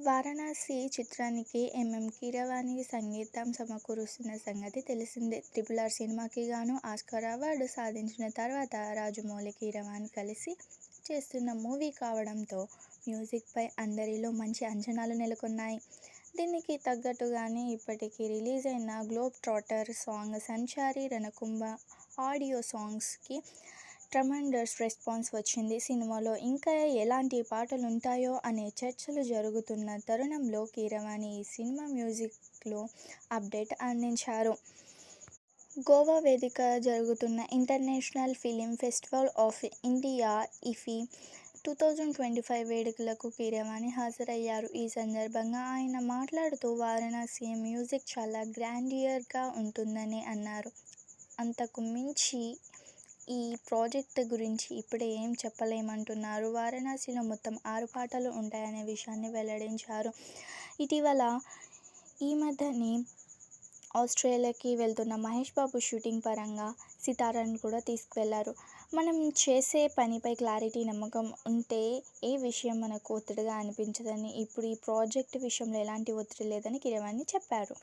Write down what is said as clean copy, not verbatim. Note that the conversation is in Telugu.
వారణాసి చిత్రానికి కీరవాణి సంగీతం సమకూరుస్తున్న సంగతి తెలిసిందే. 'RRR' సినిమాకి గాను ఆస్కార్ అవార్డు సాధించిన తర్వాత రాజమౌళి, కీరవాణి కలిసి చేస్తున్న మూవీ కావడంతో మ్యూజిక్పై అందరిలో మంచి అంచనాలు నెలకొన్నాయి. దీనికి తగ్గట్టుగానే ఇప్పటికే రిలీజ్ అయిన 'గ్లోబ్ ట్రాటర్' సాంగ్ 'సంచారి రణకుంభ' ఆడియో సాంగ్స్కి ట్రమండస్ రెస్పాన్స్ వచ్చింది. సినిమాలో ఇంకా ఎలాంటి పాటలుంటాయో అనే చర్చలు జరుగుతున్న తరుణంలో కీరవాణి ఈ సినిమా మ్యూజిక్లో అప్డేట్ అందించారు. గోవా వేదిక జరుగుతున్న international film festival of India (IFFI) 2025 వేడుకలకు కీరవాణి హాజరయ్యారు. ఈ సందర్భంగా ఆయన మాట్లాడుతూ వారణాసి మ్యూజిక్ చాలా గ్రాండియర్గా ఉంటుందని అన్నారు. అంతకు మించి ఈ ప్రాజెక్ట్ గురించి ఇప్పుడే ఏం చెప్పలేమంటున్నారు. వారణాసిలో మొత్తం 6 పాటలు ఉంటాయనే విషయాన్ని వెల్లడించారు. ఇటీవల ఈ మధ్యనే ఆస్ట్రేలియాకి వెళ్తున్న మహేష్ బాబు షూటింగ్ పరంగా సితారను కూడా తీసుకువెళ్లారు. మనం చేసే పనిపై క్లారిటీ, నమ్మకం ఉంటే ఏ విషయం మనకు ఒత్తిడిగా అనిపించదని, ఇప్పుడు ఈ ప్రాజెక్ట్ విషయంలో ఎలాంటి ఒత్తిడి లేదని కీరవాణి చెప్పారు.